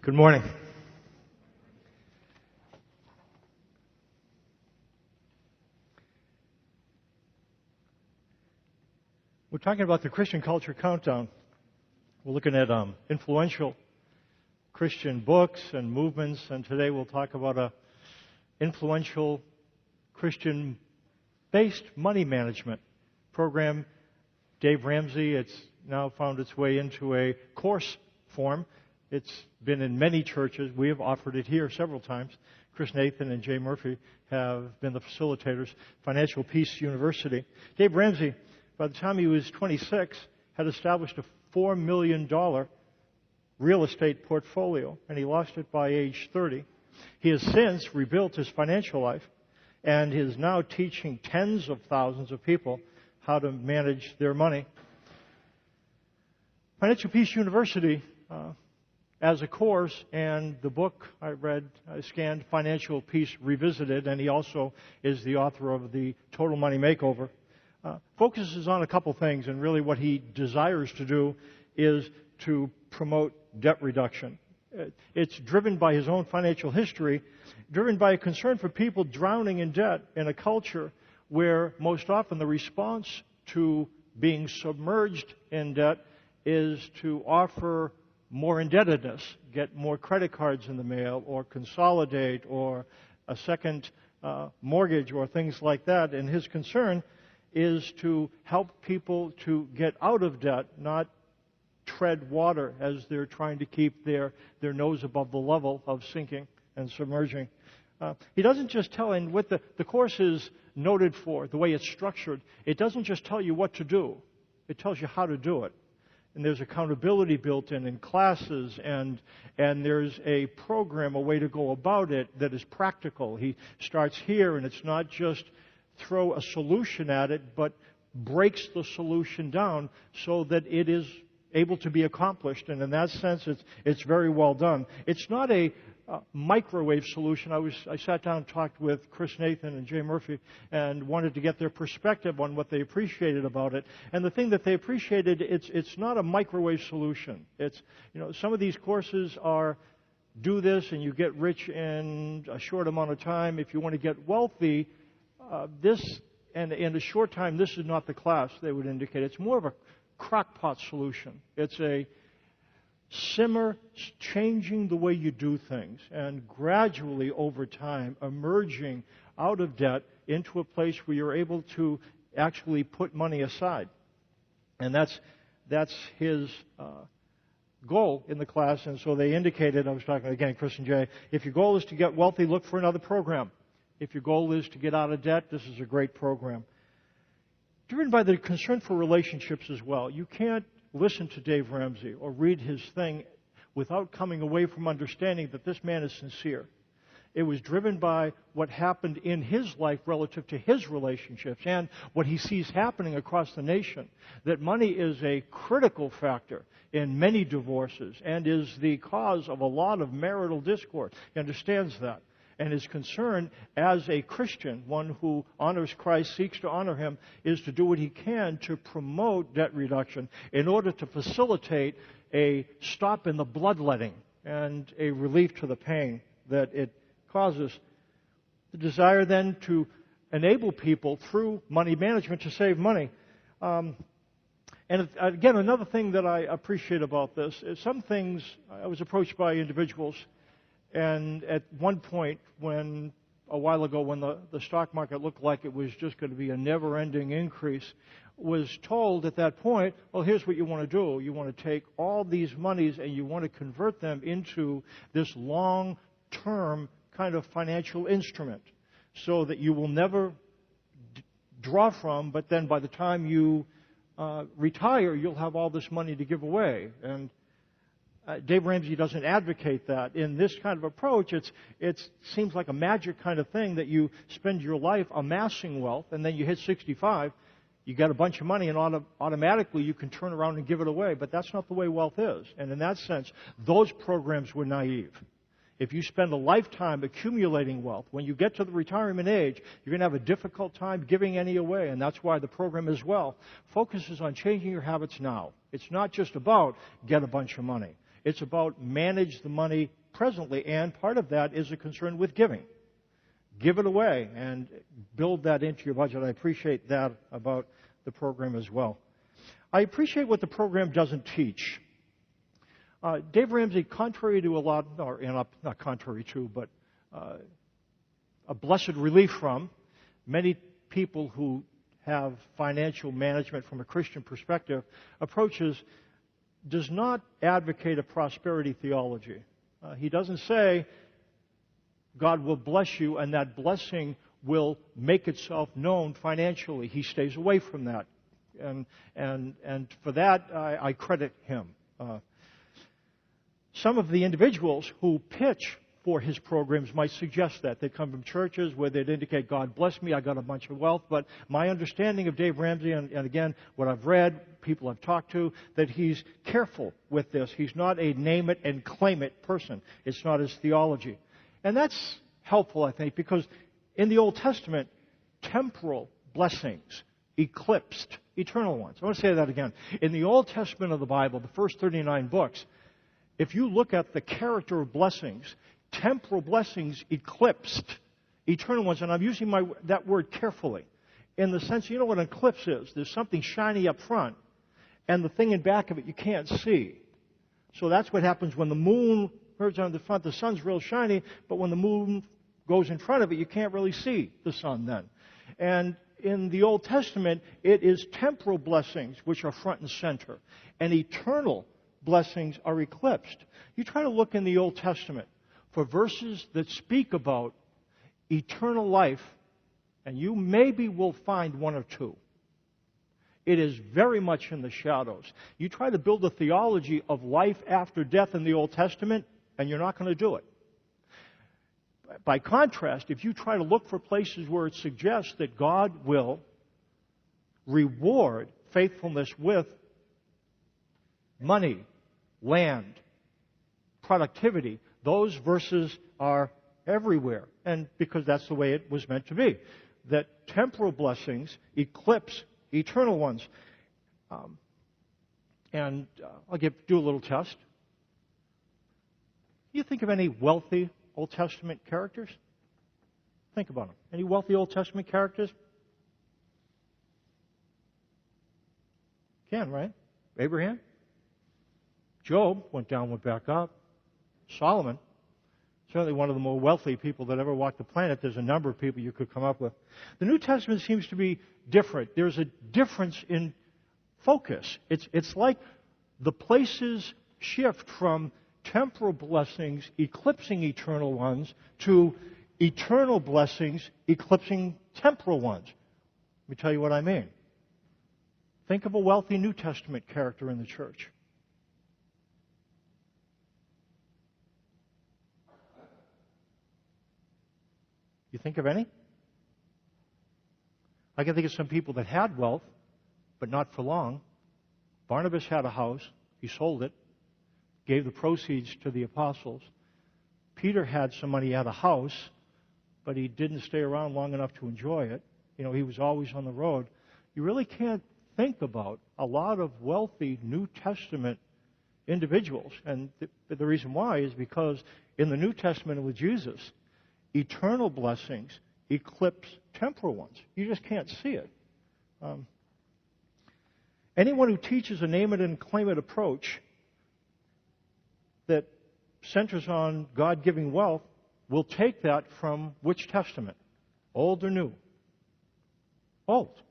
Good morning. We're talking about the Christian Culture Countdown. We're looking at influential Christian books and movements, and today we'll talk about an influential Christian-based money management program. Dave Ramsey, it's now found its way into a course form. It's been in many churches. We have offered it here several times. Chris Nathan and Jay Murphy have been the facilitators. Financial Peace University. Dave Ramsey, by the time he was 26, had established a $4 million real estate portfolio, and he lost it by age 30. He has since rebuilt his financial life and is now teaching tens of thousands of people how to manage their money. Financial Peace University, as a course, and the book I read, I scanned, Financial Peace Revisited, and he also is the author of the Total Money Makeover. Focuses on a couple things, and really what he desires to do is to promote debt reduction. It's driven by his own financial history, driven by a concern for people drowning in debt in a culture where most often the response to being submerged in debt is to offer more indebtedness, get more credit cards in the mail, or consolidate, or a second mortgage, or things like that. And his concern is to help people to get out of debt, not tread water as they're trying to keep their nose above the level of sinking and submerging. He doesn't just tell, and what the course is noted for, the way it's structured, it doesn't just tell you what to do, it tells you how to do it. And there's accountability built in classes, and there's a program, a way to go about it that is practical. He starts here, and it's not just throw a solution at it, but breaks the solution down so that it is able to be accomplished. And in that sense, it's very well done. It's not a microwave solution. I sat down and talked with Chris Nathan and Jay Murphy and wanted to get their perspective on what they appreciated about it. And the thing that they appreciated, it's not a microwave solution. It's, some of these courses are do this and you get rich in a short amount of time. If you want to get wealthy, this, and in a short time, this is not the class, they would indicate. It's more of a crockpot solution. It's a simmer, changing the way you do things, and gradually over time emerging out of debt into a place where you're able to actually put money aside. And that's his goal in the class. And so they indicated, I was talking again, Chris and Jay, if your goal is to get wealthy, look for another program. If your goal is to get out of debt, this is a great program. Driven by the concern for relationships as well. You can't listen to Dave Ramsey or read his thing without coming away from understanding that this man is sincere. It was driven by what happened in his life relative to his relationships and what he sees happening across the nation. That money is a critical factor in many divorces and is the cause of a lot of marital discord. He understands that. And his concern as a Christian, one who honors Christ, seeks to honor Him, is to do what he can to promote debt reduction in order to facilitate a stop in the bloodletting and a relief to the pain that it causes. The desire then to enable people through money management to save money. And again, another thing that I appreciate about this is some things, I was approached by individuals. And at one point, a while ago, when the stock market looked like it was just going to be a never-ending increase, was told at that point, well, here's what you want to do. You want to take all these monies and you want to convert them into this long-term kind of financial instrument so that you will never draw from, but then by the time you retire, you'll have all this money to give away. And Dave Ramsey doesn't advocate that. In this kind of approach, it seems like a magic kind of thing that you spend your life amassing wealth, and then you hit 65, you got a bunch of money, and automatically you can turn around and give it away. But that's not the way wealth is. And in that sense, those programs were naive. If you spend a lifetime accumulating wealth, when you get to the retirement age, you're going to have a difficult time giving any away. And that's why the program as well focuses on changing your habits now. It's not just about get a bunch of money. It's about manage the money presently, and part of that is a concern with giving. Give it away and build that into your budget. I appreciate that about the program as well. I appreciate what the program doesn't teach. Dave Ramsey, contrary to a lot, or not contrary to, but a blessed relief from, many people who have financial management from a Christian perspective approaches, does not advocate a prosperity theology. He doesn't say God will bless you and that blessing will make itself known financially. He stays away from that. And for that, I credit him. Some of the individuals who pitch for his programs might suggest that. They come from churches where they'd indicate, God bless me, I got a bunch of wealth. But my understanding of Dave Ramsey, and again, what I've read, people I've talked to, that he's careful with this. He's not a name it and claim it person. It's not his theology. And that's helpful, I think, because in the Old Testament, temporal blessings eclipsed eternal ones. I want to say that again. In the Old Testament of the Bible, the first 39 books, if you look at the character of blessings, temporal blessings eclipsed eternal ones. And I'm using that word carefully in the sense, you know what an eclipse is? There's something shiny up front, and the thing in back of it you can't see. So that's what happens when the moon turns on the front. The sun's real shiny, but when the moon goes in front of it, you can't really see the sun then. And in the Old Testament, it is temporal blessings which are front and center, and eternal blessings are eclipsed. You try to look in the Old Testament for verses that speak about eternal life, and you maybe will find one or two. It is very much in the shadows. You try to build a theology of life after death in the Old Testament, and you're not going to do it. By contrast, if you try to look for places where it suggests that God will reward faithfulness with money, land, productivity, those verses are everywhere. And because that's the way it was meant to be. That temporal blessings eclipse eternal ones. I'll do a little test. You think of any wealthy Old Testament characters? Think about them. Any wealthy Old Testament characters? Can, right? Abraham? Job went down, went back up. Solomon, certainly one of the more wealthy people that ever walked the planet. There's a number of people you could come up with. The New Testament seems to be different. There's a difference in focus. It's like the places shift from temporal blessings eclipsing eternal ones to eternal blessings eclipsing temporal ones. Let me tell you what I mean. Think of a wealthy New Testament character in the church. You think of any? I can think of some people that had wealth, but not for long. Barnabas had a house. He sold it, gave the proceeds to the apostles. Peter had some money, he had a house, but he didn't stay around long enough to enjoy it. You know, he was always on the road. You really can't think about a lot of wealthy New Testament individuals. And the reason why is because in the New Testament with Jesus, eternal blessings eclipse temporal ones. You just can't see it. Anyone who teaches a name it and claim it approach that centers on God giving wealth will take that from which testament? Old or new? Old.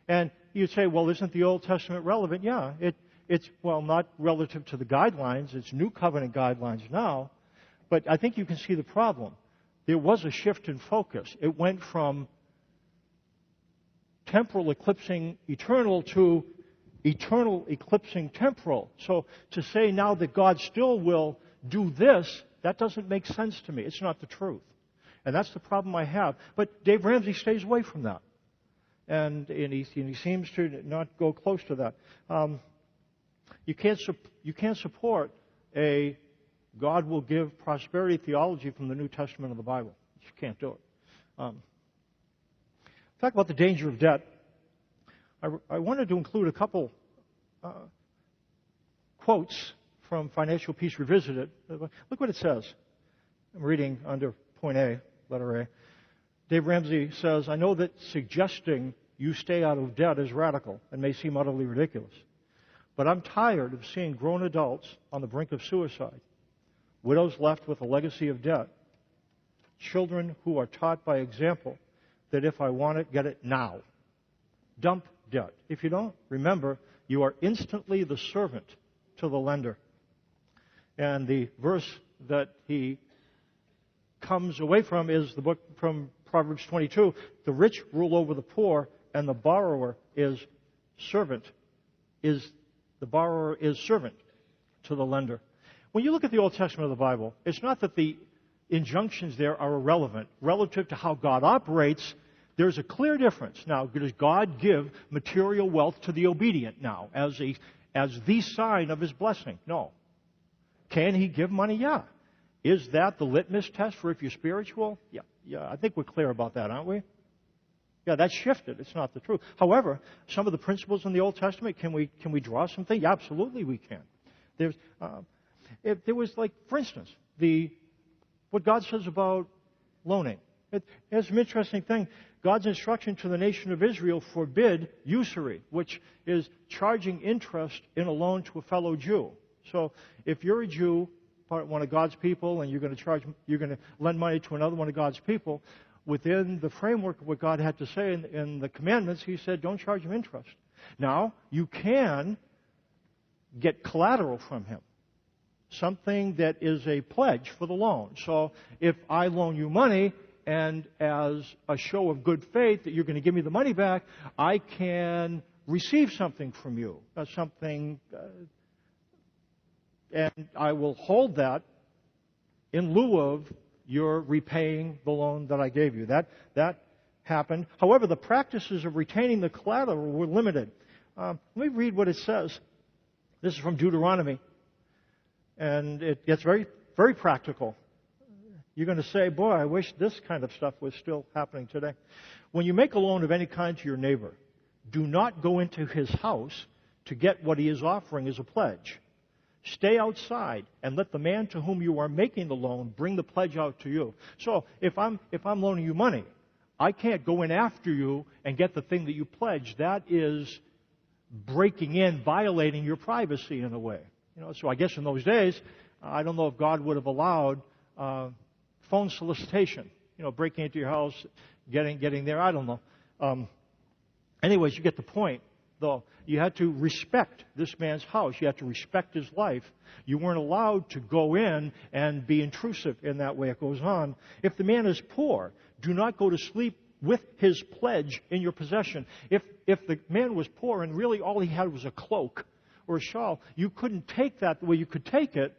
And you'd say, well, isn't the Old Testament relevant? Yeah, it's not relative to the guidelines. It's New Covenant guidelines now. But I think you can see the problem. There was a shift in focus. It went from temporal eclipsing eternal to eternal eclipsing temporal. So to say now that God still will do this, that doesn't make sense to me. It's not the truth. And that's the problem I have. But Dave Ramsey stays away from that. And he seems to not go close to that. You can't support a God will give prosperity theology from the New Testament of the Bible. You can't do it. Talk about the danger of debt. I wanted to include a couple quotes from Financial Peace Revisited. Look what it says. I'm reading under point A, letter A. Dave Ramsey says, I know that suggesting you stay out of debt is radical and may seem utterly ridiculous. But I'm tired of seeing grown adults on the brink of suicide, widows left with a legacy of debt, children who are taught by example that if I want it, get it now. Dump debt. If you don't, remember, you are instantly the servant to the lender. And the verse that he comes away from is the book from Proverbs 22. The rich rule over the poor, and the borrower is servant. The borrower is servant to the lender. When you look at the Old Testament of the Bible, it's not that the injunctions there are irrelevant. Relative to how God operates, there's a clear difference. Now, does God give material wealth to the obedient now as the sign of His blessing? No. Can He give money? Yeah. Is that the litmus test for if you're spiritual? Yeah. I think we're clear about that, aren't we? Yeah, that's shifted. It's not the truth. However, some of the principles in the Old Testament, can we draw something? Yeah, absolutely we can. If there was, like, for instance, what God says about loaning. It's an interesting thing. God's instruction to the nation of Israel forbid usury, which is charging interest in a loan to a fellow Jew. So if you're a Jew, one of God's people, and you're going to lend money to another one of God's people, within the framework of what God had to say in the commandments, He said, don't charge him interest. Now, you can get collateral from him, something that is a pledge for the loan. So if I loan you money, and as a show of good faith that you're going to give me the money back, I can receive something from you, and I will hold that in lieu of your repaying the loan that I gave you. That happened. However, the practices of retaining the collateral were limited. Let me read what it says. This is from Deuteronomy, and it gets very, very practical. You're going to say, boy, I wish this kind of stuff was still happening today. When you make a loan of any kind to your neighbor, do not go into his house to get what he is offering as a pledge. Stay outside and let the man to whom you are making the loan bring the pledge out to you. So if I'm loaning you money, I can't go in after you and get the thing that you pledged. That is breaking in, violating your privacy in a way. So I guess in those days, I don't know if God would have allowed phone solicitation. Breaking into your house, getting there. I don't know. Anyways, you get the point. Though you had to respect this man's house. You had to respect his life. You weren't allowed to go in and be intrusive in that way. It goes on. If the man is poor, do not go to sleep with his pledge in your possession. If the man was poor and really all he had was a cloak or a shawl, you couldn't take that the way you could take it.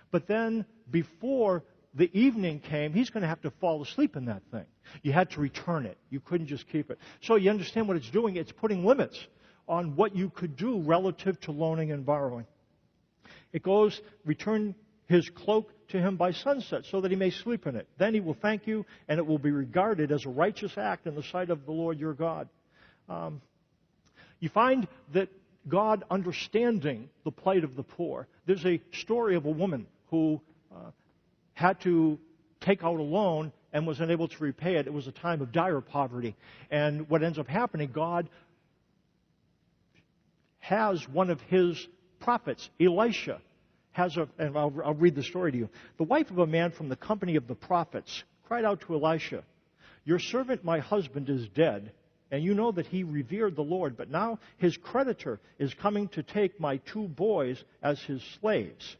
But then before the evening came, he's going to have to fall asleep in that thing. You had to return it. You couldn't just keep it. So you understand what it's doing? It's putting limits on what you could do relative to loaning and borrowing. It goes, return his cloak to him by sunset so that he may sleep in it. Then he will thank you, and it will be regarded as a righteous act in the sight of the Lord your God. You find that God understanding the plight of the poor. There's a story of a woman who had to take out a loan and was unable to repay it. It was a time of dire poverty. And what ends up happening, God has one of his prophets, Elisha, and I'll read the story to you. The wife of a man from the company of the prophets cried out to Elisha, your servant, my husband, is dead, and you know that he revered the Lord, but now his creditor is coming to take my 2 boys as his slaves.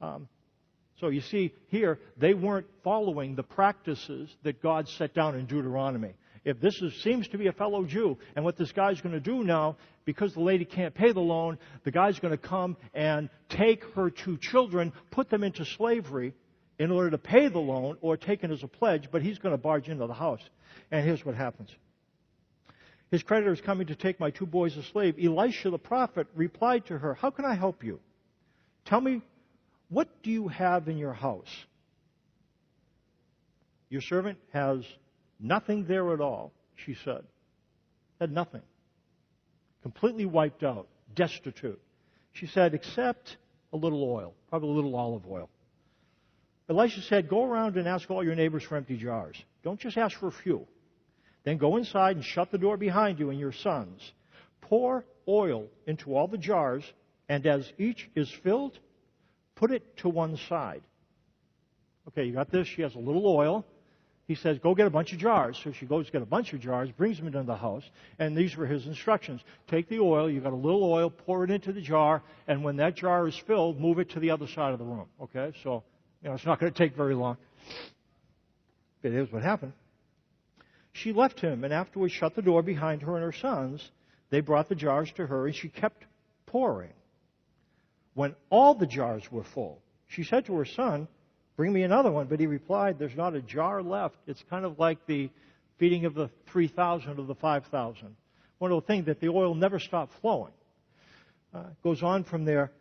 So you see here, they weren't following the practices that God set down in Deuteronomy. If this seems to be a fellow Jew, and what this guy's going to do now, because the lady can't pay the loan, the guy's going to come and take her 2 children, put them into slavery in order to pay the loan or take it as a pledge, but he's going to barge into the house. And here's what happens. His creditor is coming to take my 2 boys as slave. Elisha the prophet replied to her, how can I help you? Tell me, what do you have in your house? Your servant has nothing there at all, she said. Had nothing. Completely wiped out, destitute. She said, except a little oil, probably a little olive oil. Elisha said, go around and ask all your neighbors for empty jars. Don't just ask for a few. Then go inside and shut the door behind you and your sons. Pour oil into all the jars, and as each is filled, put it to one side. Okay, you got this? She has a little oil. He says, go get a bunch of jars. So she goes get a bunch of jars, brings them into the house, and these were his instructions. Take the oil, you got a little oil, pour it into the jar, and when that jar is filled, move it to the other side of the room. Okay, so, it's not going to take very long. But here's what happened. She left him, and afterwards shut the door behind her and her sons. They brought the jars to her, and she kept pouring. When all the jars were full, she said to her son, bring me another one. But he replied, there's not a jar left. It's kind of like the feeding of the 3,000 of the 5,000. One of the things that the oil never stopped flowing. Goes on from there.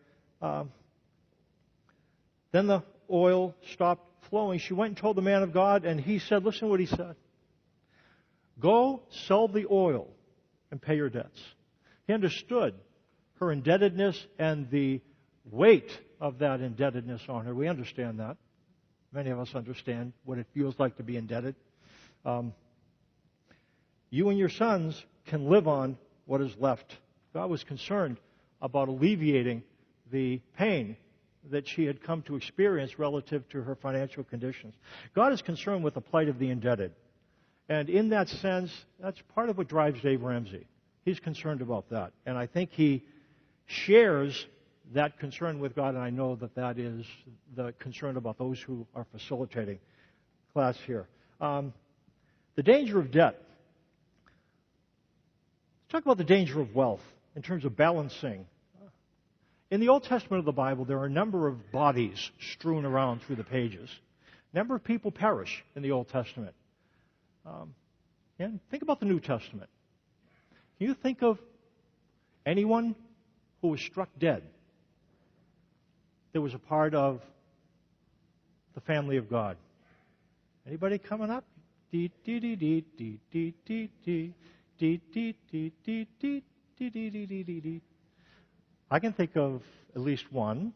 Then the oil stopped flowing. She went and told the man of God, and he said, listen to what he said. Go sell the oil and pay your debts. He understood her indebtedness and the weight of that indebtedness on her. We understand that. Many of us understand what it feels like to be indebted. You and your sons can live on what is left. God was concerned about alleviating the pain that she had come to experience relative to her financial conditions. God is concerned with the plight of the indebted. And in that sense, that's part of what drives Dave Ramsey. He's concerned about that. And I think he shares that concern with God, and I know that that is the concern about those who are facilitating class here. The danger of debt. Let's talk about the danger of wealth in terms of balancing. In the Old Testament of the Bible, there are a number of bodies strewn around through the pages. A number of people perish in the Old Testament. And think about the New Testament. Can you think of anyone who was struck dead that was a part of the family of God? Anybody coming up? I can think of at least one.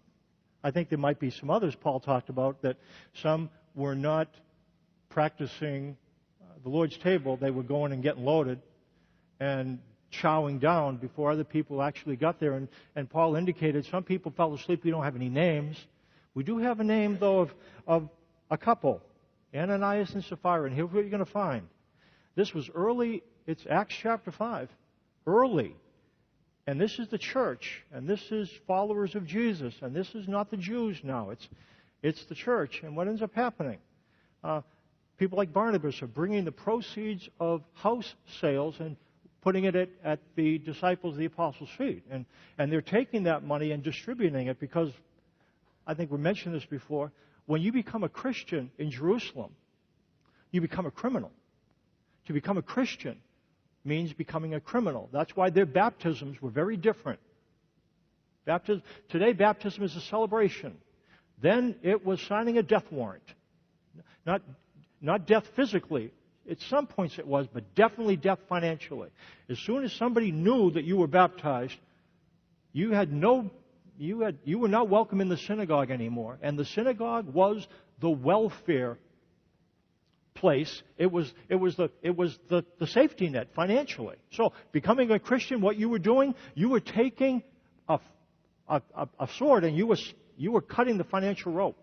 I think there might be some others Paul talked about, that some were not practicing the Lord's table. They were going and getting loaded and chowing down before other people actually got there. And Paul indicated some people fell asleep. We don't have any names. We do have a name, though, of a couple, Ananias and Sapphira. And here's what you're going to find. This was early. It's Acts chapter 5. Early. And this is the church. And this is followers of Jesus. And this is not the Jews now. It's the church. And what ends up happening? People like Barnabas are bringing the proceeds of house sales and putting it at the disciples, the apostles' feet. And they're taking that money and distributing it because, I think we mentioned this before, when you become a Christian in Jerusalem, you become a criminal. To become a Christian means becoming a criminal. That's why their baptisms were very different. Today, baptism is a celebration. Then it was signing a death warrant. Not death physically. At some points it was, but definitely death financially. As soon as somebody knew that you were baptized, you were not welcome in the synagogue anymore. And the synagogue was the welfare place. It was the safety net financially. So becoming a Christian, what you were doing, you were taking a sword and you were cutting the financial rope.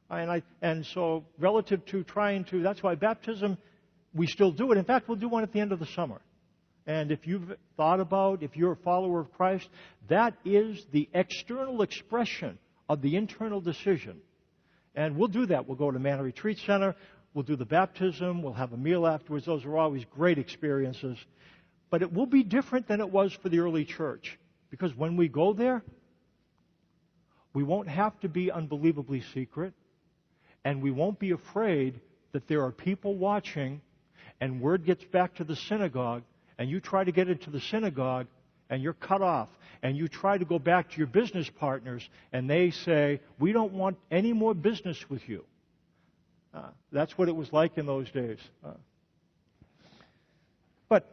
And so relative to trying to, that's why baptism, we still do it. In fact, we'll do one at the end of the summer. And if you've thought about, if you're a follower of Christ, that is the external expression of the internal decision. And we'll do that. We'll go to Manna Retreat Center. We'll do the baptism. We'll have a meal afterwards. Those are always great experiences. But it will be different than it was for the early church. Because when we go there, we won't have to be unbelievably secret. And we won't be afraid that there are people watching and word gets back to the synagogue and you try to get into the synagogue and you're cut off and you try to go back to your business partners and they say, we don't want any more business with you. That's what it was like in those days. But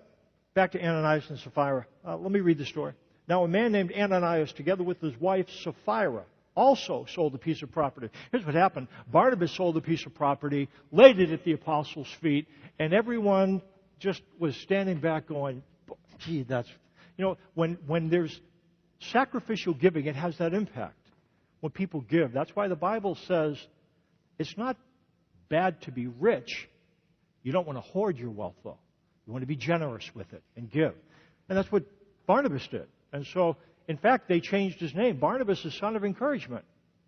back to Ananias and Sapphira. Let me read the story. Now a man named Ananias, together with his wife Sapphira, also sold a piece of property. Here's what happened. Barnabas sold a piece of property, laid it at the apostles' feet, and everyone just was standing back going, gee, that's... when there's sacrificial giving, it has that impact. When people give. That's why the Bible says it's not bad to be rich. You don't want to hoard your wealth, though. You want to be generous with it and give. And that's what Barnabas did. And so, in fact, they changed his name. Barnabas is son of encouragement.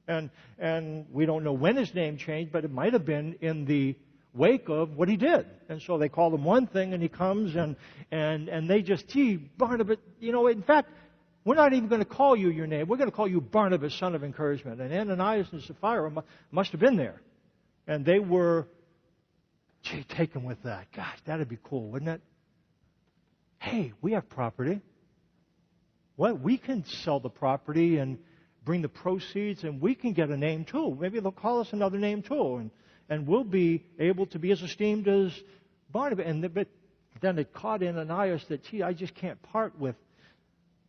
And we don't know when his name changed, but it might have been in the wake of what he did. And so they called him one thing, and he comes, and they just, gee, Barnabas, in fact, we're not even going to call you your name. We're going to call you Barnabas, son of encouragement. And Ananias and Sapphira must have been there. And they were, taken with that. Gosh, that'd be cool, wouldn't it? Hey, we have property. Well, we can sell the property and bring the proceeds, and we can get a name too. Maybe they'll call us another name too. And we'll be able to be as esteemed as Barnabas. But then it caught Ananias that, I just can't part with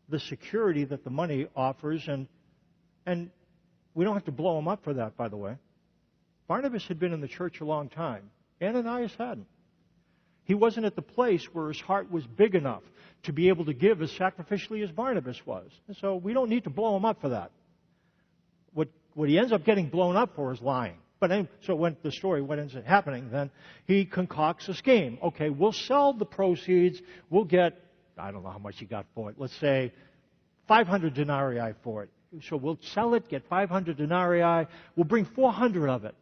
the security that the money offers, and we don't have to blow him up for that, by the way. Barnabas had been in the church a long time. Ananias hadn't. He wasn't at the place where his heart was big enough to be able to give as sacrificially as Barnabas was. And so we don't need to blow him up for that. What he ends up getting blown up for is lying. But so when the story, what ends up happening, then he concocts a scheme. Okay, we'll sell the proceeds. We'll get, I don't know how much he got for it. Let's say 500 denarii for it. So we'll sell it, get 500 denarii. We'll bring 400 of it,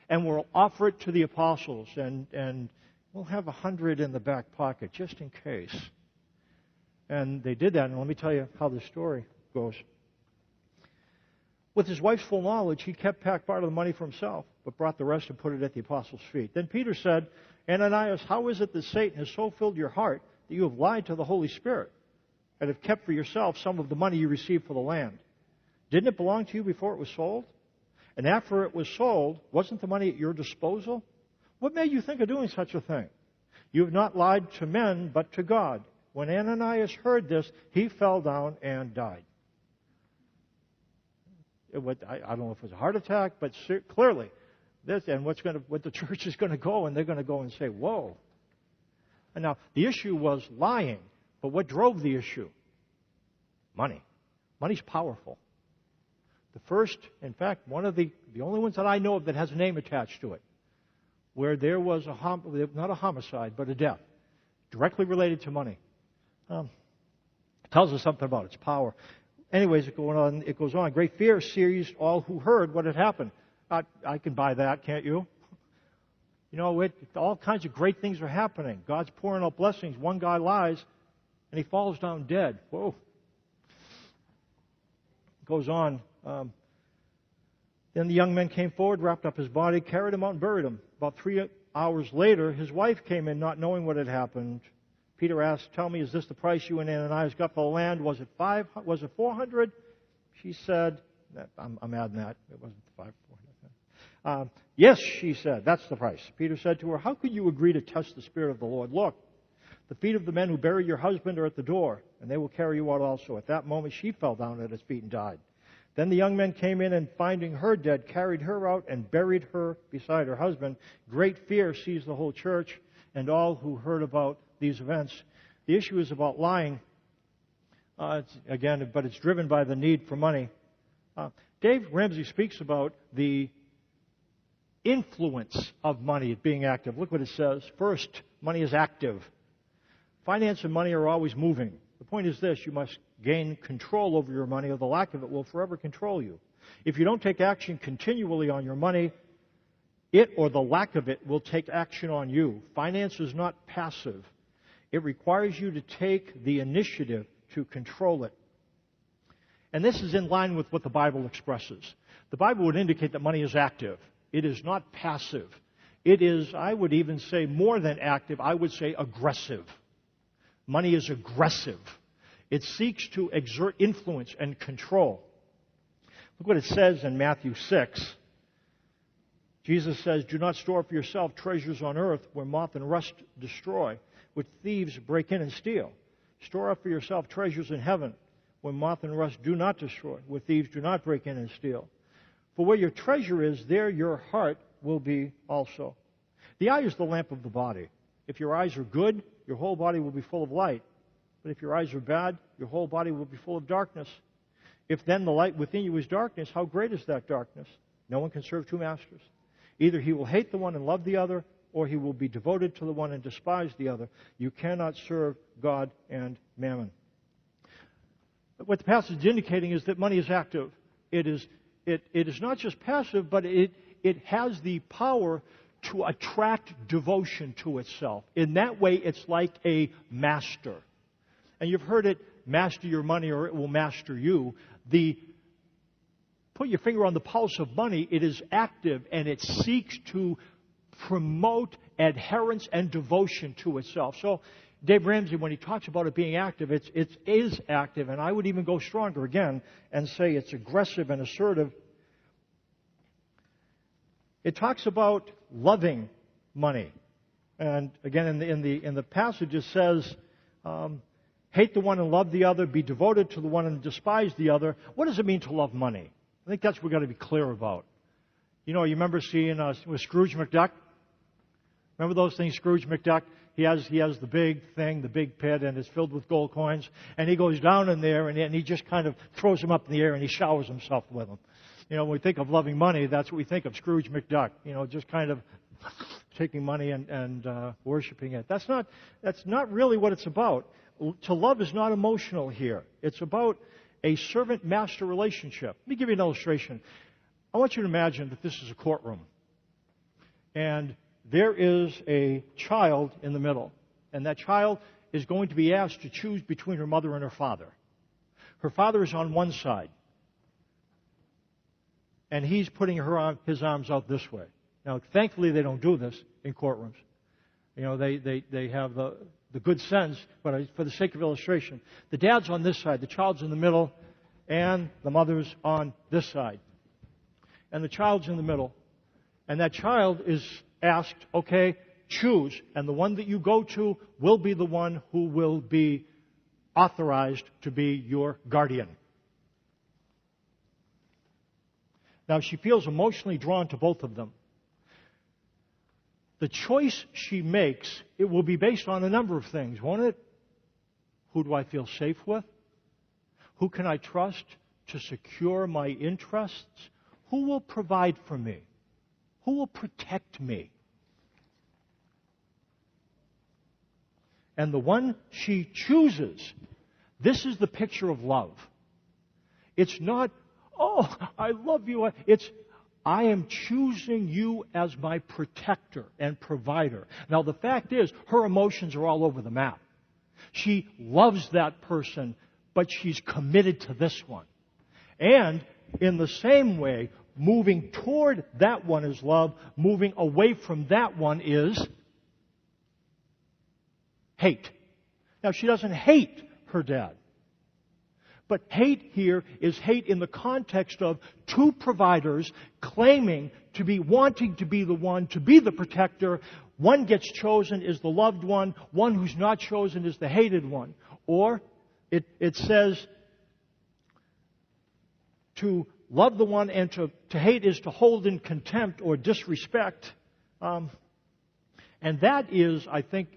and we'll offer it to the apostles, and we'll have 100 in the back pocket just in case. And they did that, and let me tell you how the story goes. With his wife's full knowledge, he kept back part of the money for himself, but brought the rest and put it at the apostles' feet. Then Peter said, Ananias, how is it that Satan has so filled your heart that you have lied to the Holy Spirit and have kept for yourself some of the money you received for the land? Didn't it belong to you before it was sold? And after it was sold, wasn't the money at your disposal? What made you think of doing such a thing? You have not lied to men, but to God. When Ananias heard this, he fell down and died. I don't know if it was a heart attack, but clearly, what the church is going to go, and they're going to go and say, whoa. And now, the issue was lying, but what drove the issue? Money. Money's powerful. The first, in fact, one of the only ones that I know of that has a name attached to it, where there was not a homicide, but a death, directly related to money. Tells us something about its power. Anyways, it goes on. Great fear seized all who heard what had happened. I can buy that, can't you? All kinds of great things are happening. God's pouring out blessings. One guy lies, and he falls down dead. Whoa. It goes on. Then the young men came forward, wrapped up his body, carried him out, and buried him. About 3 hours later, his wife came in, not knowing what had happened. Peter asked, tell me, is this the price you and Ananias got for the land? Was it 400? She said, I'm adding that. It wasn't 400. Yes, she said, that's the price. Peter said to her, how could you agree to test the Spirit of the Lord? Look, the feet of the men who bury your husband are at the door, and they will carry you out also. At that moment, she fell down at his feet and died. Then the young men came in, and finding her dead, carried her out and buried her beside her husband. Great fear seized the whole church and all who heard about these events. The issue is about lying, but it's driven by the need for money. Dave Ramsey speaks about the influence of money being active. Look what it says. First, money is active. Finance and money are always moving. The point is this: you must gain control over your money, or the lack of it will forever control you. If you don't take action continually on your money, it or the lack of it will take action on you. Finance is not passive. It requires you to take the initiative to control it. And this is in line with what the Bible expresses. The Bible would indicate that money is active. It is not passive. It is, I would even say, more than active. I would say aggressive. Money is aggressive. It seeks to exert influence and control. Look what it says in Matthew 6. Jesus says, do not store up for yourself treasures on earth where moth and rust destroy, which thieves break in and steal. Store up for yourself treasures in heaven where moth and rust do not destroy, where thieves do not break in and steal. For where your treasure is, there your heart will be also. The eye is the lamp of the body. If your eyes are good, your whole body will be full of light. But if your eyes are bad, your whole body will be full of darkness. If then the light within you is darkness, how great is that darkness? No one can serve two masters. Either he will hate the one and love the other, or he will be devoted to the one and despise the other. You cannot serve God and mammon. What the passage is indicating is that money is active. It is not just passive, but it has the power to attract devotion to itself. In that way, it's like a master. And you've heard it, master your money or it will master you. Put your finger on the pulse of money, it is active and it seeks to promote adherence and devotion to itself. So Dave Ramsey, when he talks about it being active, it is active, and I would even go stronger again and say it's aggressive and assertive. It talks about loving money. And again, in the passage it says, hate the one and love the other, be devoted to the one and despise the other. What does it mean to love money? I think that's what we've got to be clear about. You know, you remember seeing with Scrooge McDuck? Remember those things, Scrooge McDuck? He has the big thing, the big pit, and it's filled with gold coins. And he goes down in there, and he just kind of throws them up in the air, and he showers himself with them. You know, when we think of loving money, that's what we think of, Scrooge McDuck. You know, just kind of taking money and worshiping it. That's not really what it's about. To love is not emotional here. It's about a servant-master relationship. Let me give you an illustration. I want you to imagine that this is a courtroom. And there is a child in the middle. And that child is going to be asked to choose between her mother and her father. Her father is on one side. And he's putting his arms out this way. Now, thankfully, they don't do this in courtrooms. You know, they have the good sense, but for the sake of illustration, the dad's on this side, the child's in the middle, and the mother's on this side. And the child's in the middle. And that child is asked, okay, choose. And the one that you go to will be the one who will be authorized to be your guardian. Now, she feels emotionally drawn to both of them. The choice she makes, it will be based on a number of things, won't it? Who do I feel safe with? Who can I trust to secure my interests? Who will provide for me? Who will protect me? And the one she chooses, this is the picture of love. It's not, oh, I love you. It's, I am choosing you as my protector and provider. Now, the fact is, her emotions are all over the map. She loves that person, but she's committed to this one. And in the same way, moving toward that one is love. Moving away from that one is hate. Now, she doesn't hate her dad. But hate here is hate in the context of two providers claiming to be, wanting to be the one, to be the protector. One gets chosen is the loved one. One who's not chosen is the hated one. Or it says to love the one and to hate is to hold in contempt or disrespect. And that is, I think,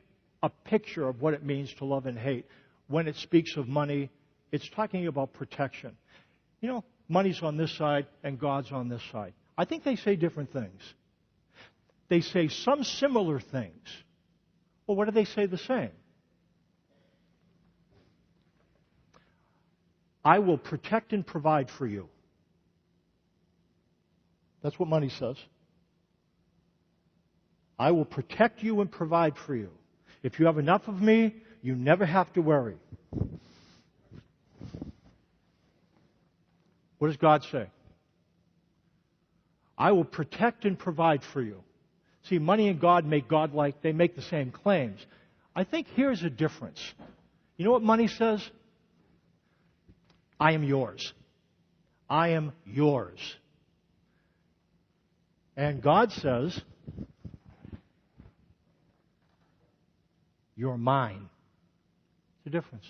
a picture of what it means to love and hate. When it speaks of money, it's talking about protection. You know, money's on this side and God's on this side. I think they say different things. They say some similar things. Well, what do they say the same? I will protect and provide for you. That's what money says. I will protect you and provide for you. If you have enough of me, you never have to worry. What does God say? I will protect and provide for you. See, money and God make God-like. They make the same claims. I think here's a difference. You know what money says? I am yours. I am yours. And God says, you're mine. It's a difference.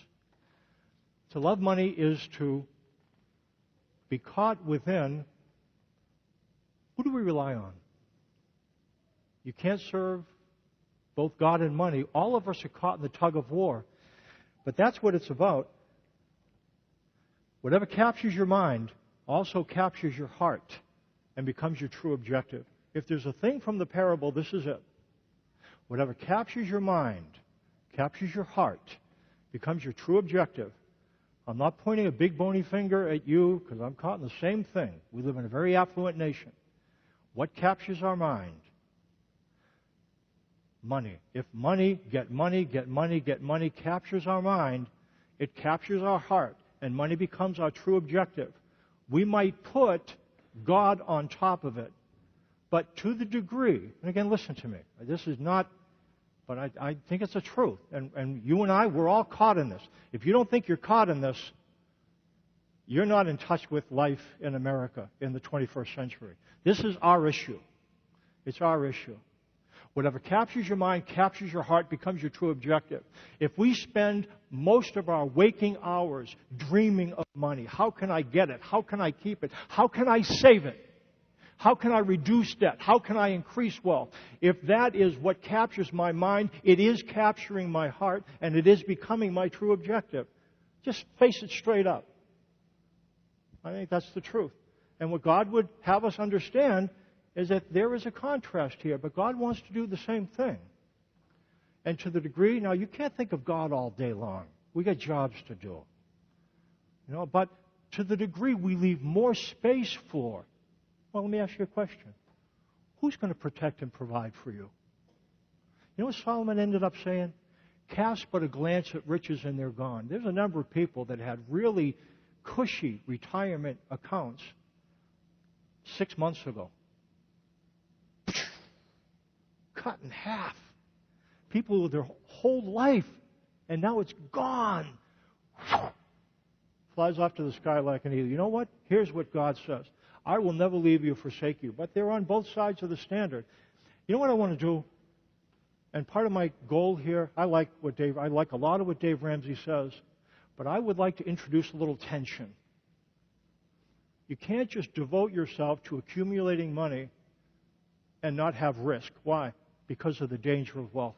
To love money is to be caught within, who do we rely on? You can't serve both God and money. All of us are caught in the tug of war. But that's what it's about. Whatever captures your mind also captures your heart and becomes your true objective. If there's a thing from the parable, this is it. Whatever captures your mind, captures your heart, becomes your true objective. I'm not pointing a big bony finger at you because I'm caught in the same thing. We live in a very affluent nation. What captures our mind? Money. If money captures our mind, it captures our heart, and money becomes our true objective. We might put God on top of it, but to the degree, and again, listen to me, this is not, but I think it's the truth, and you and I, we're all caught in this. If you don't think you're caught in this, you're not in touch with life in America in the 21st century. This is our issue. It's our issue. Whatever captures your mind, captures your heart, becomes your true objective. If we spend most of our waking hours dreaming of money, how can I get it? How can I keep it? How can I save it? How can I reduce debt? How can I increase wealth? If that is what captures my mind, it is capturing my heart, and it is becoming my true objective. Just face it straight up. I think that's the truth. And what God would have us understand is that there is a contrast here, but God wants to do the same thing. And to the degree, now you can't think of God all day long. We got jobs to do. But to the degree we leave more space for, well, let me ask you a question. Who's going to protect and provide for you? You know what Solomon ended up saying? Cast but a glance at riches and they're gone. There's a number of people that had really cushy retirement accounts 6 months ago. Cut in half. People with their whole life, and now it's gone. Flies off to the sky like an eagle. You know what? Here's what God says. I will never leave you or forsake you. But they're on both sides of the standard. You know what I want to do? And part of my goal here, I like a lot of what Dave Ramsey says, but I would like to introduce a little tension. You can't just devote yourself to accumulating money and not have risk. Why? Because of the danger of wealth.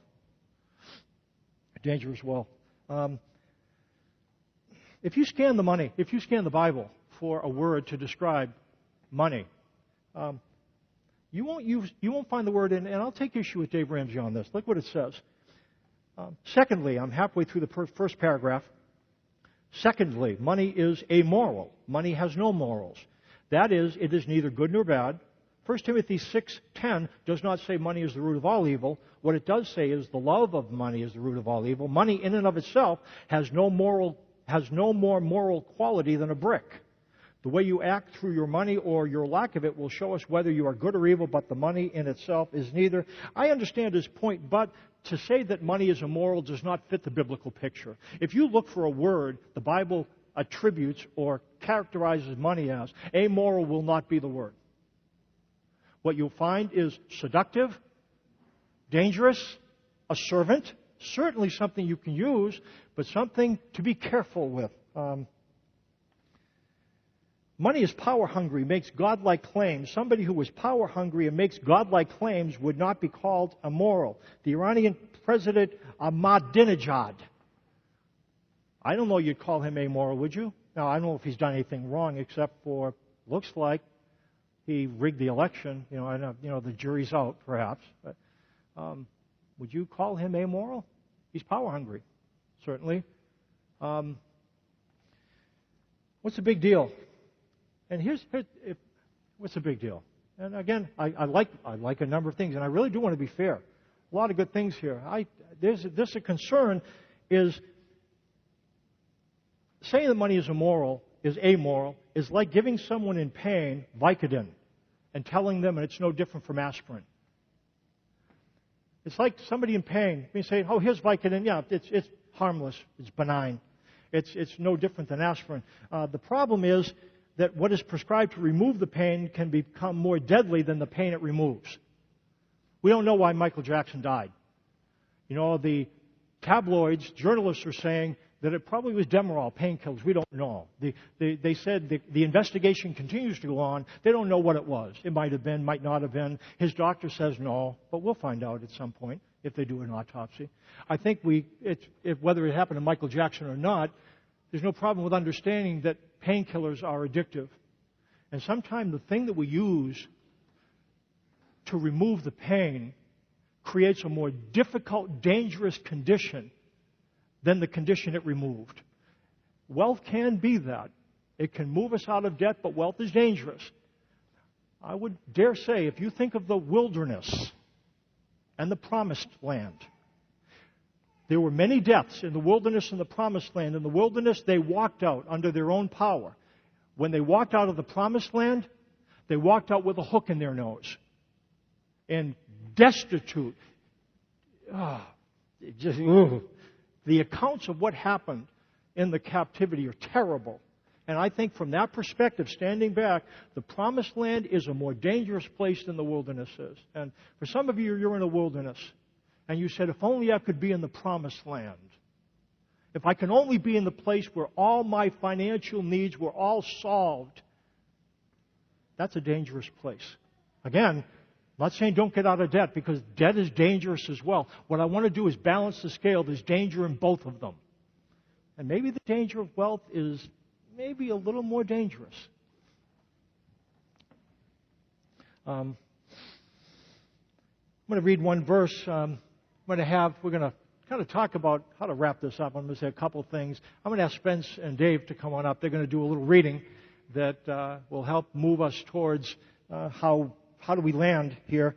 Dangerous wealth. If you scan the Bible for a word to describe money, you won't find the word in, and I'll take issue with Dave Ramsey on this. Look what it says. Secondly, I'm halfway through the first paragraph. Secondly, money is amoral. Money has no morals. That is, it is neither good nor bad. 1 Timothy 6:10 does not say money is the root of all evil. What it does say is the love of money is the root of all evil. Money in and of itself has no more moral quality than a brick. The way you act through your money or your lack of it will show us whether you are good or evil, but the money in itself is neither. I understand his point, but to say that money is immoral does not fit the biblical picture. If you look for a word the Bible attributes or characterizes money as, amoral will not be the word. What you'll find is seductive, dangerous, a servant, certainly something you can use, but something to be careful with. Money is power-hungry, makes godlike claims. Somebody who is power-hungry and makes godlike claims would not be called immoral. The Iranian President Ahmadinejad, I don't know you'd call him amoral, would you? Now, I don't know if he's done anything wrong except for, looks like, he rigged the election. The jury's out, perhaps. But would you call him amoral? He's power-hungry, certainly. What's the big deal? And what's the big deal? And again, I like a number of things, and I really do want to be fair. A lot of good things here. There's a concern is saying that money is amoral is like giving someone in pain Vicodin and telling them it's no different from aspirin. It's like somebody in pain. You say, "Oh, here's Vicodin. Yeah, it's harmless. It's benign. It's no different than aspirin." The problem is that what is prescribed to remove the pain can become more deadly than the pain it removes. We don't know why Michael Jackson died. The tabloids, journalists are saying that it probably was Demerol, painkillers. We don't know. They said the investigation continues to go on. They don't know what it was. It might have been, might not have been. His doctor says no, but we'll find out at some point if they do an autopsy. I think whether it happened to Michael Jackson or not, there's no problem with understanding that painkillers are addictive. And sometimes the thing that we use to remove the pain creates a more difficult, dangerous condition than the condition it removed. Wealth can be that. It can move us out of debt, but wealth is dangerous. I would dare say, if you think of the wilderness and the promised land, there were many deaths in the wilderness and the promised land. In the wilderness, they walked out under their own power. When they walked out of the promised land, they walked out with a hook in their nose. And destitute. The accounts of what happened in the captivity are terrible. And I think from that perspective, standing back, the promised land is a more dangerous place than the wilderness is. And for some of you, you're in a wilderness. And you said, if only I could be in the promised land. If I can only be in the place where all my financial needs were all solved. That's a dangerous place. Again, I'm not saying don't get out of debt, because debt is dangerous as well. What I want to do is balance the scale. There's danger in both of them. And maybe the danger of wealth is maybe a little more dangerous. I'm going to read one verse. We're going to kind of talk about how to wrap this up. I'm going to say a couple of things. I'm going to ask Spence and Dave to come on up. They're going to do a little reading that will help move us towards how do we land here.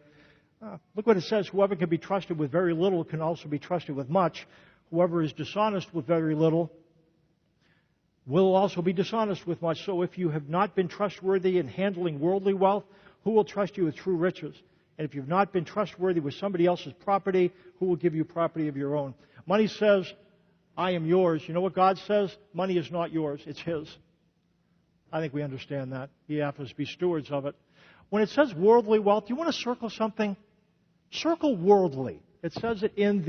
Look what it says. Whoever can be trusted with very little can also be trusted with much. Whoever is dishonest with very little will also be dishonest with much. So if you have not been trustworthy in handling worldly wealth, who will trust you with true riches? And if you've not been trustworthy with somebody else's property, who will give you property of your own? Money says, I am yours. You know what God says? Money is not yours. It's His. I think we understand that. He has us be stewards of it. When it says worldly wealth, do you want to circle something? Circle worldly. It says it in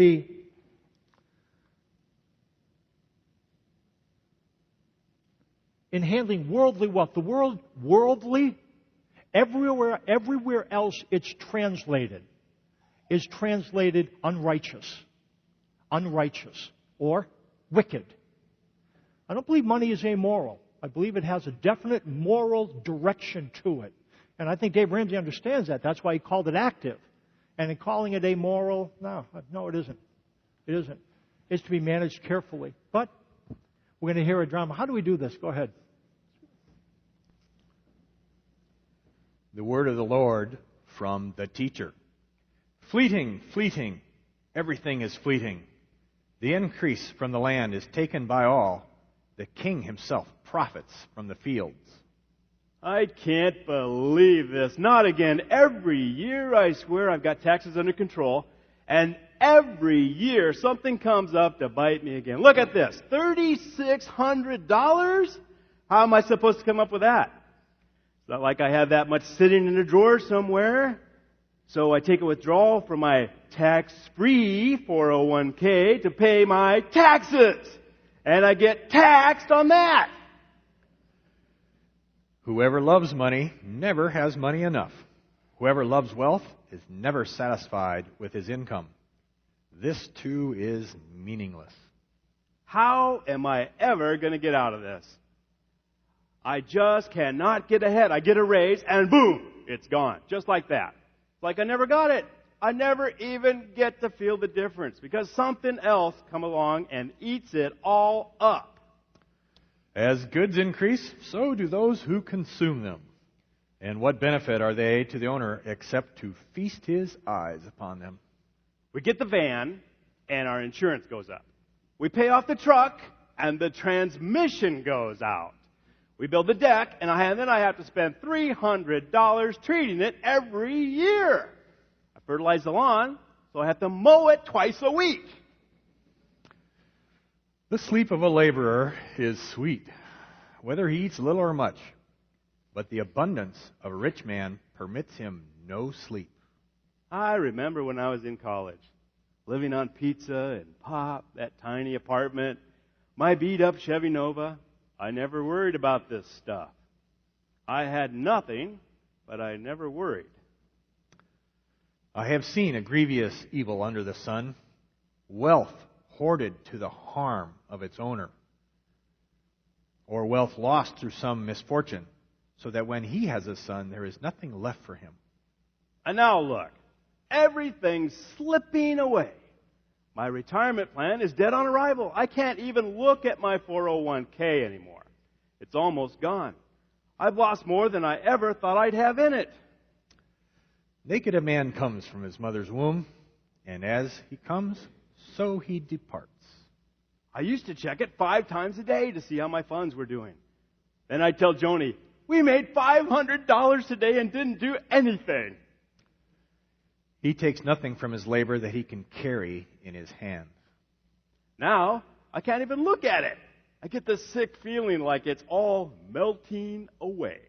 handling worldly wealth. The word worldly, everywhere else it's translated, is translated unrighteous, or wicked. I don't believe money is amoral. I believe it has a definite moral direction to it. And I think Dave Ramsey understands that. That's why he called it active. And in calling it amoral, no, it isn't. It isn't. It's to be managed carefully. But we're going to hear a drama. How do we do this? Go ahead. The word of the Lord from the teacher. Fleeting, fleeting, everything is fleeting. The increase from the land is taken by all. The king himself profits from the fields. I can't believe this. Not again. Every year, I swear, I've got taxes under control, and every year something comes up to bite me again. Look at this. $3,600? How am I supposed to come up with that? It's not like I have that much sitting in a drawer somewhere. So I take a withdrawal from my tax-free 401k to pay my taxes. And I get taxed on that. Whoever loves money never has money enough. Whoever loves wealth is never satisfied with his income. This too is meaningless. How am I ever going to get out of this? I just cannot get ahead. I get a raise and boom, it's gone. Just like that. It's like I never got it. I never even get to feel the difference because something else comes along and eats it all up. As goods increase, so do those who consume them. And what benefit are they to the owner except to feast his eyes upon them? We get the van, and our insurance goes up. We pay off the truck, and the transmission goes out. We build the deck, and then I have to spend $300 treating it every year. I fertilize the lawn, so I have to mow it twice a week. The sleep of a laborer is sweet, whether he eats little or much. But the abundance of a rich man permits him no sleep. I remember when I was in college, living on pizza and pop, that tiny apartment. my beat-up Chevy Nova, I never worried about this stuff. I had nothing, but I never worried. I have seen a grievous evil under the sun, wealth hoarded to the harm of its owner, or wealth lost through some misfortune, so that when he has a son, there is nothing left for him. And now look, everything's slipping away. My retirement plan is dead on arrival. I can't even look at my 401k anymore. It's almost gone. I've lost more than I ever thought I'd have in it. Naked a man comes from his mother's womb, and as he comes, so he departs. I used to check it 5 times a day to see how my funds were doing. Then I'd tell Joni, we made $500 today and didn't do anything. He takes nothing from his labor that he can carry in his hand. Now, I can't even look at it. I get this sick feeling like it's all melting away.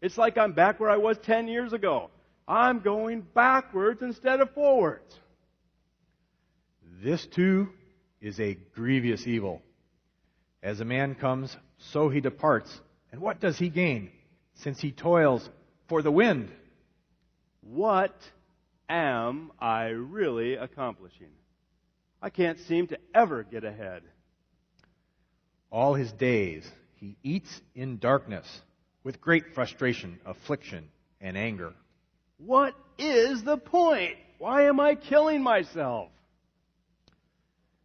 It's like I'm back where I was 10 years ago. I'm going backwards instead of forwards. This too is a grievous evil. As a man comes, so he departs. And what does he gain, since he toils for the wind? What am I really accomplishing? I can't seem to ever get ahead. All his days he eats in darkness, with great frustration, affliction, and anger. What is the point? Why am I killing myself?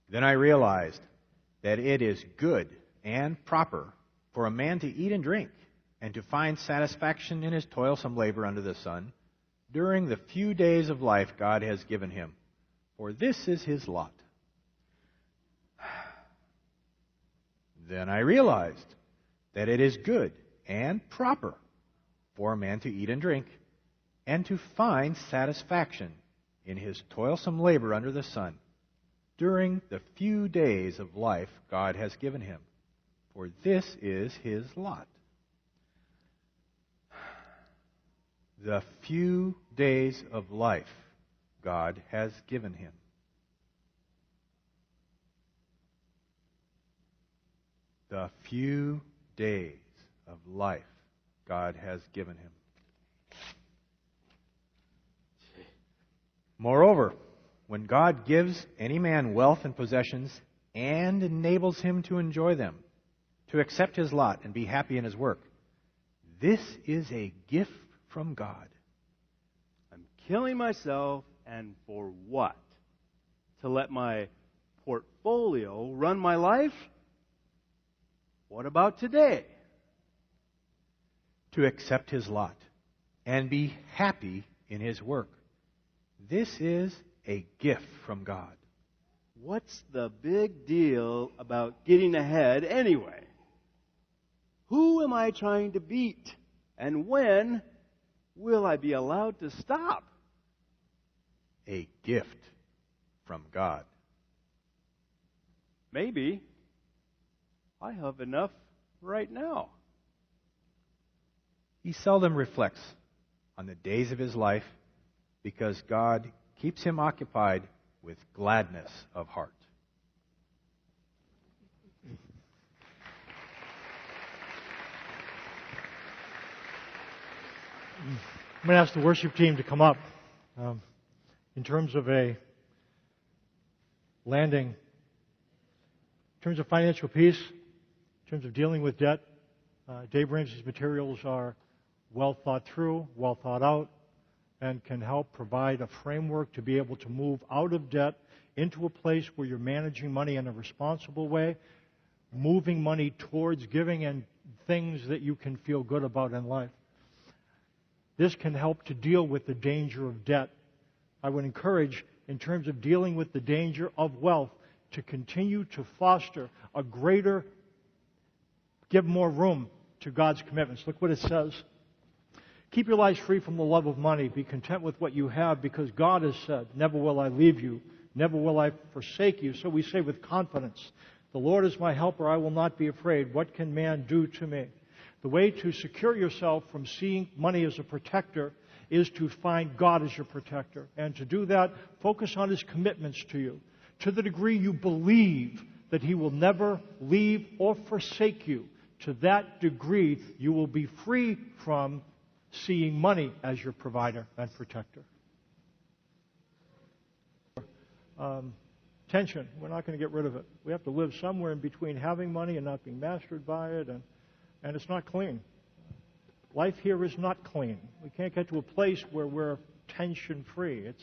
Then I realized that it is good and proper for a man to eat and drink, and to find satisfaction in his toilsome labor under the sun, during the few days of life God has given him, for this is his lot. Then I realized that it is good and proper for a man to eat and drink, and to find satisfaction in his toilsome labor under the sun, during the few days of life God has given him, for this is his lot. The few days of life God has given him. The few days of life God has given him. Moreover, when God gives any man wealth and possessions and enables him to enjoy them, to accept his lot and be happy in his work, this is a gift from God. I'm killing myself, and for what? To let my portfolio run my life? What about today? To accept his lot and be happy in his work. This is a gift from God. What's the big deal about getting ahead anyway? Who am I trying to beat? And when will I be allowed to stop? A gift from God. Maybe I have enough right now. He seldom reflects on the days of his life because God keeps him occupied with gladness of heart. I'm going to ask the worship team to come up. In terms of a landing, in terms of financial peace, in terms of dealing with debt, Dave Ramsey's materials are well thought through, well thought out, and can help provide a framework to be able to move out of debt into a place where you're managing money in a responsible way, moving money towards giving and things that you can feel good about in life. This can help to deal with the danger of debt. I would encourage, in terms of dealing with the danger of wealth, to continue to foster a greater, give more room to God's commitments. Look what it says. Keep your lives free from the love of money. Be content with what you have, because God has said, never will I leave you, never will I forsake you. So we say with confidence, the Lord is my helper, I will not be afraid. What can man do to me? The way to secure yourself from seeing money as a protector is to find God as your protector. And to do that, focus on His commitments to you. To the degree you believe that He will never leave or forsake you. To that degree, you will be free from seeing money as your provider and protector. Tension, we're not going to get rid of it. We have to live somewhere in between having money and not being mastered by it, and it's not clean. Life here is not clean. We can't get to a place where we're tension-free.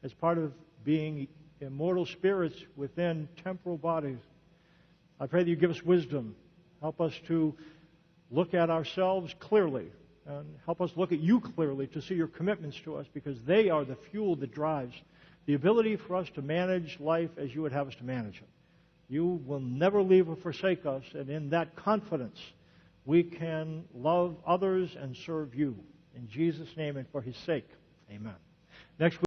It's part of being immortal spirits within temporal bodies. I pray that you give us wisdom. Help us to look at ourselves clearly, and help us look at you clearly to see your commitments to us, because they are the fuel that drives the ability for us to manage life as you would have us to manage it. You will never leave or forsake us, and in that confidence, we can love others and serve you. In Jesus' name and for His sake, amen. Next week.